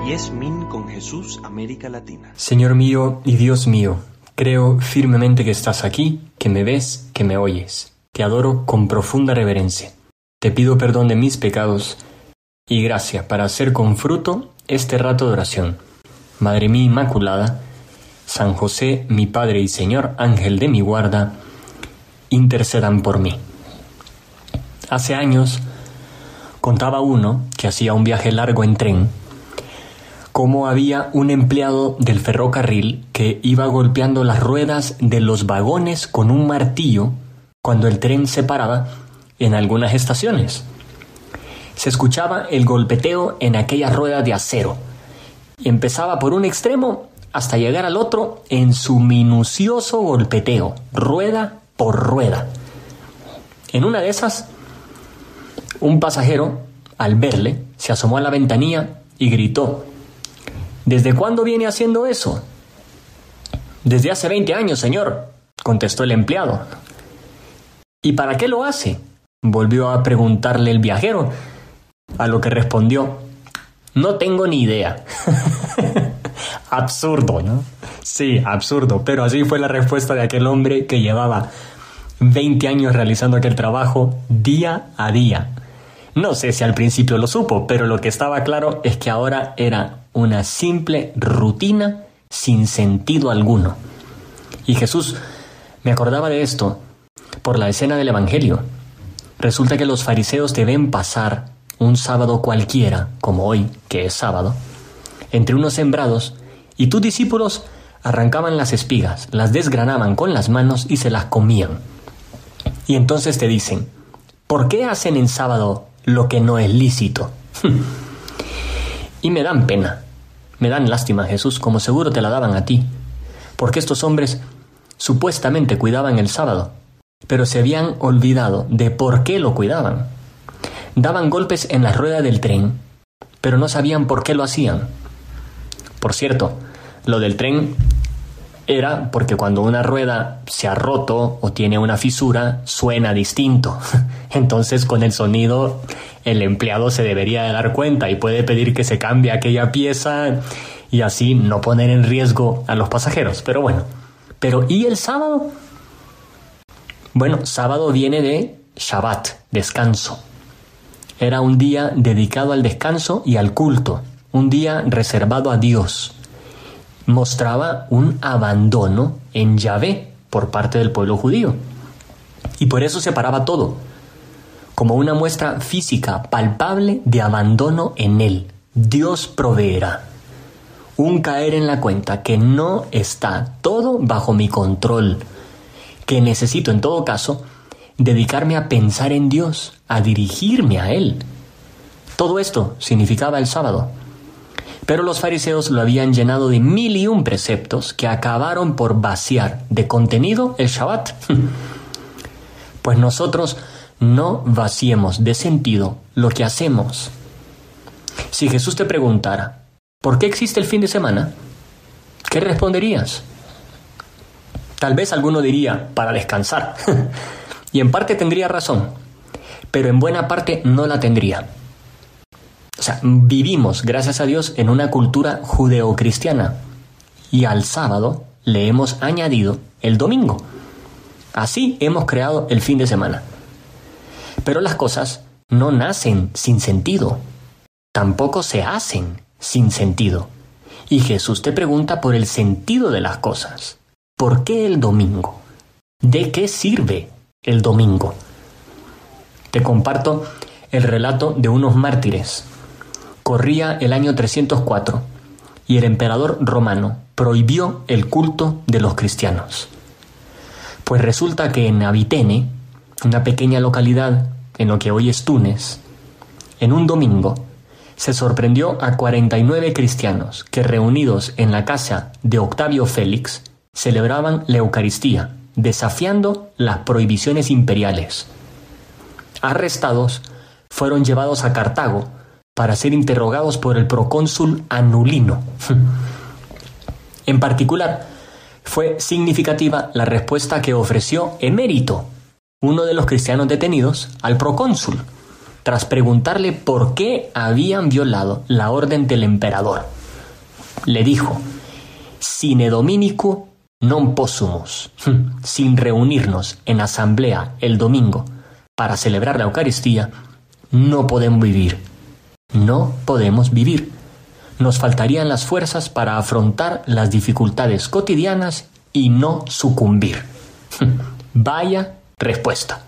YesMin con Jesús, América Latina. Señor mío y Dios mío, creo firmemente que estás aquí, que me ves, que me oyes. Te adoro con profunda reverencia. Te pido perdón de mis pecados y gracia para hacer con fruto este rato de oración. Madre mía Inmaculada, San José, mi Padre y Señor, ángel de mi guarda, intercedan por mí. Hace años contaba uno que hacía un viaje largo en tren, cómo había un empleado del ferrocarril que iba golpeando las ruedas de los vagones con un martillo cuando el tren se paraba en algunas estaciones. Se escuchaba el golpeteo en aquellas ruedas de acero. Empezaba por un extremo hasta llegar al otro en su minucioso golpeteo, rueda por rueda. En una de esas, un pasajero, al verle, se asomó a la ventanilla y gritó: ¿Desde cuándo viene haciendo eso? Desde hace 20 años, señor, contestó el empleado. ¿Y para qué lo hace?, volvió a preguntarle el viajero, a lo que respondió: no tengo ni idea. Absurdo, ¿no? Sí, absurdo, pero así fue la respuesta de aquel hombre que llevaba 20 años realizando aquel trabajo día a día. No sé si al principio lo supo, pero lo que estaba claro es que ahora era una simple rutina sin sentido alguno. Y Jesús me acordaba de esto por la escena del Evangelio. Resulta que los fariseos deben pasar un sábado cualquiera, como hoy, que es sábado, entre unos sembrados, y tus discípulos arrancaban las espigas, las desgranaban con las manos y se las comían. Y entonces te dicen: ¿por qué hacen en sábado lo que no es lícito? Y me dan pena, me dan lástima, Jesús, como seguro te la daban a ti, porque estos hombres supuestamente cuidaban el sábado, pero se habían olvidado de por qué lo cuidaban. Daban golpes en la rueda del tren, pero no sabían por qué lo hacían. Por cierto, lo del tren era porque cuando una rueda se ha roto o tiene una fisura, suena distinto. Entonces, con el sonido, el empleado se debería de dar cuenta y puede pedir que se cambie aquella pieza y así no poner en riesgo a los pasajeros. Pero bueno, ¿y el sábado? Bueno, sábado viene de Shabbat, descanso. Era un día dedicado al descanso y al culto, un día reservado a Dios. Mostraba un abandono en Yahvé por parte del pueblo judío. Y por eso se paraba todo, como una muestra física, palpable de abandono en él. Dios proveerá. Un caer en la cuenta que no está todo bajo mi control, que necesito en todo caso dedicarme a pensar en Dios, a dirigirme a Él. Todo esto significaba el sábado. Pero los fariseos lo habían llenado de 1001 preceptos que acabaron por vaciar de contenido el Shabbat. Pues nosotros no vaciemos de sentido lo que hacemos. Si Jesús te preguntara: ¿por qué existe el fin de semana?, ¿qué responderías? Tal vez alguno diría: para descansar. Y en parte tendría razón, pero en buena parte no la tendría. O sea, vivimos, gracias a Dios, en una cultura judeocristiana y al sábado le hemos añadido el domingo. Así hemos creado el fin de semana. Pero las cosas no nacen sin sentido, tampoco se hacen sin sentido. Y Jesús te pregunta por el sentido de las cosas. ¿Por qué el domingo? ¿De qué sirve el domingo? Te comparto el relato de unos mártires. Corría el año 304 y el emperador romano prohibió el culto de los cristianos. Pues resulta que en Abitene, una pequeña localidad en lo que hoy es Túnez, en un domingo se sorprendió a 49 cristianos que, reunidos en la casa de Octavio Félix, celebraban la Eucaristía, desafiando las prohibiciones imperiales. Arrestados, fueron llevados a Cartago para ser interrogados por el procónsul Anulino. En particular, fue significativa la respuesta que ofreció Emérito, uno de los cristianos detenidos, al procónsul, tras preguntarle por qué habían violado la orden del emperador. Le dijo: Sine dominico non possumus. Sin reunirnos en asamblea el domingo para celebrar la Eucaristía, no podemos vivir. No podemos vivir. Nos faltarían las fuerzas para afrontar las dificultades cotidianas y no sucumbir. Vaya respuesta.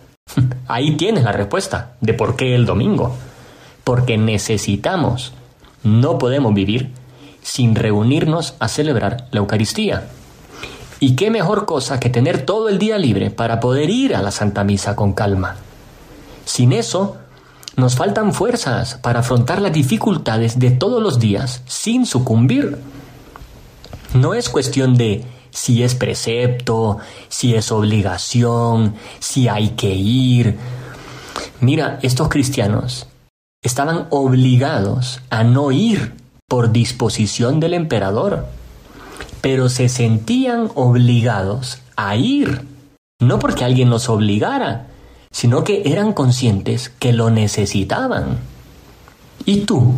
Ahí tienes la respuesta de por qué el domingo. Porque necesitamos, no podemos vivir sin reunirnos a celebrar la Eucaristía. Y qué mejor cosa que tener todo el día libre para poder ir a la Santa Misa con calma. Sin eso, nos faltan fuerzas para afrontar las dificultades de todos los días sin sucumbir. No es cuestión de si es precepto, si es obligación, si hay que ir. Mira, estos cristianos estaban obligados a no ir por disposición del emperador, pero se sentían obligados a ir, no porque alguien los obligara, sino que eran conscientes que lo necesitaban. ¿Y tú?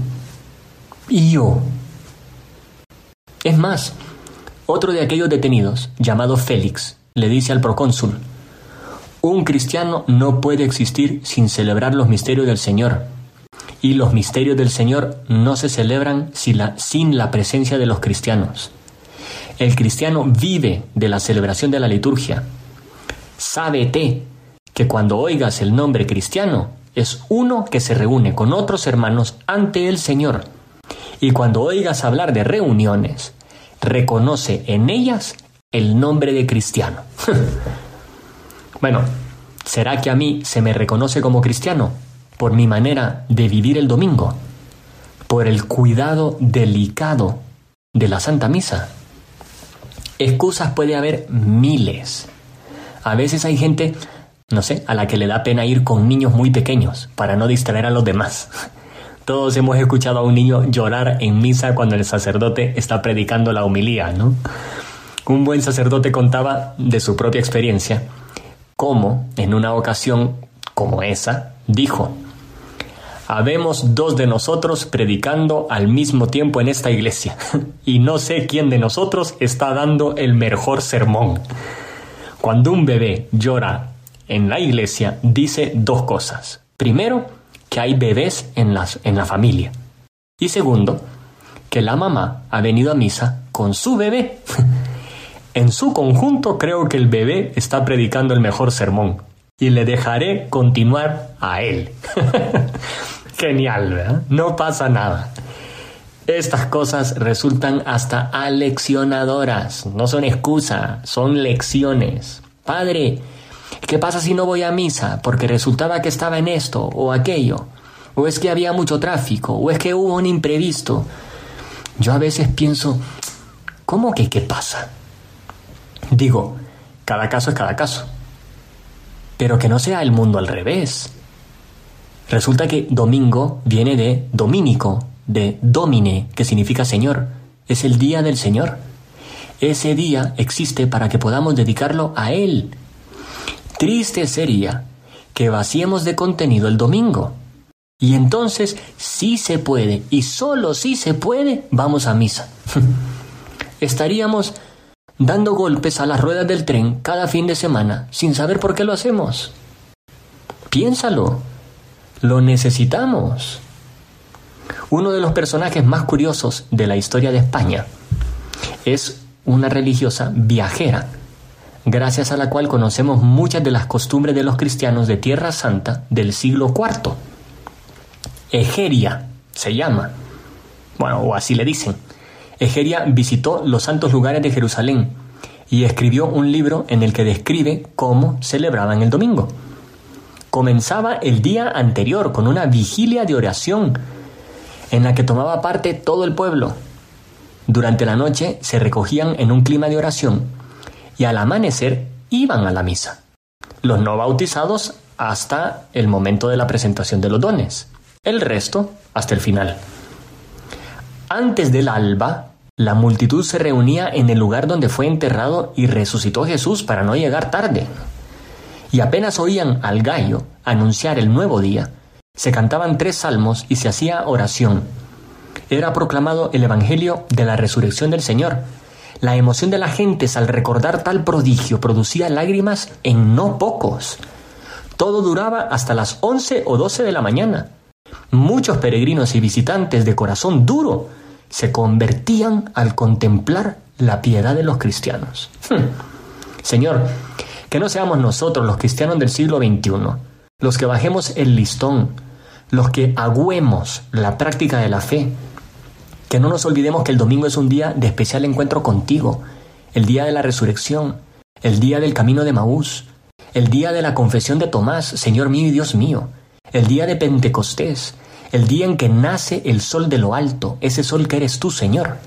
¿Y yo? Es más, otro de aquellos detenidos, llamado Félix, le dice al procónsul: un cristiano no puede existir sin celebrar los misterios del Señor, y los misterios del Señor no se celebran sin la presencia de los cristianos. El cristiano vive de la celebración de la liturgia. Sábete que cuando oigas el nombre cristiano, es uno que se reúne con otros hermanos ante el Señor. Y cuando oigas hablar de reuniones, reconoce en ellas el nombre de cristiano. Bueno, ¿será que a mí se me reconoce como cristiano por mi manera de vivir el domingo? ¿Por el cuidado delicado de la Santa Misa? Excusas puede haber miles. A veces hay gente, no sé, a la que le da pena ir con niños muy pequeños para no distraer a los demás. Todos hemos escuchado a un niño llorar en misa cuando el sacerdote está predicando la homilía, ¿no? Un buen sacerdote contaba de su propia experiencia cómo, en una ocasión como esa, dijo: habemos 2 de nosotros predicando al mismo tiempo en esta iglesia y no sé quién de nosotros está dando el mejor sermón. Cuando un bebé llora en la iglesia, dice 2 cosas. Primero, que hay bebés en la familia. Y segundo, que la mamá ha venido a misa con su bebé. En su conjunto creo que el bebé está predicando el mejor sermón y le dejaré continuar a él. Genial, ¿verdad? No pasa nada. Estas cosas resultan hasta aleccionadoras. No son excusa, son lecciones. Padre, ¿qué pasa si no voy a misa? Porque resultaba que estaba en esto o aquello. O es que había mucho tráfico. O es que hubo un imprevisto. Yo a veces pienso, ¿cómo que qué pasa? Digo, cada caso es cada caso. Pero que no sea el mundo al revés. Resulta que domingo viene de dominico, de domine, que significa Señor. Es el día del Señor. Ese día existe para que podamos dedicarlo a Él. Triste sería que vaciemos de contenido el domingo. Y entonces, sí se puede, y solo si se puede, vamos a misa. Estaríamos dando golpes a las ruedas del tren cada fin de semana sin saber por qué lo hacemos. Piénsalo. Lo necesitamos. Uno de los personajes más curiosos de la historia de España es una religiosa viajera, gracias a la cual conocemos muchas de las costumbres de los cristianos de Tierra Santa del siglo IV. Egeria se llama. Bueno, o así le dicen. Egeria visitó los santos lugares de Jerusalén y escribió un libro en el que describe cómo celebraban el domingo. Comenzaba el día anterior con una vigilia de oración en la que tomaba parte todo el pueblo. Durante la noche se recogían en un clima de oración y al amanecer iban a la misa. Los no bautizados hasta el momento de la presentación de los dones. El resto hasta el final. Antes del alba, la multitud se reunía en el lugar donde fue enterrado y resucitó Jesús para no llegar tarde. Y apenas oían al gallo anunciar el nuevo día, se cantaban 3 salmos y se hacía oración. Era proclamado el Evangelio de la resurrección del Señor. La emoción de las gentes al recordar tal prodigio producía lágrimas en no pocos. Todo duraba hasta las 11 o 12 de la mañana. Muchos peregrinos y visitantes de corazón duro se convertían al contemplar la piedad de los cristianos. Señor, que no seamos nosotros los cristianos del siglo XXI, los que bajemos el listón, los que agüemos la práctica de la fe, que no nos olvidemos que el domingo es un día de especial encuentro contigo, el día de la resurrección, el día del camino de Maús, el día de la confesión de Tomás, Señor mío y Dios mío, el día de Pentecostés, el día en que nace el sol de lo alto, ese sol que eres tú, Señor.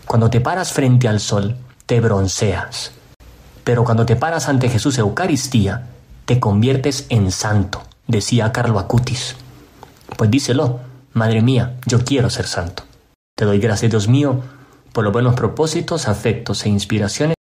Cuando te paras frente al sol, te bronceas, pero cuando te paras ante Jesús Eucaristía, te conviertes en santo, decía Carlo Acutis. Pues díselo, madre mía, yo quiero ser santo. Te doy gracias, Dios mío, por los buenos propósitos, afectos e inspiraciones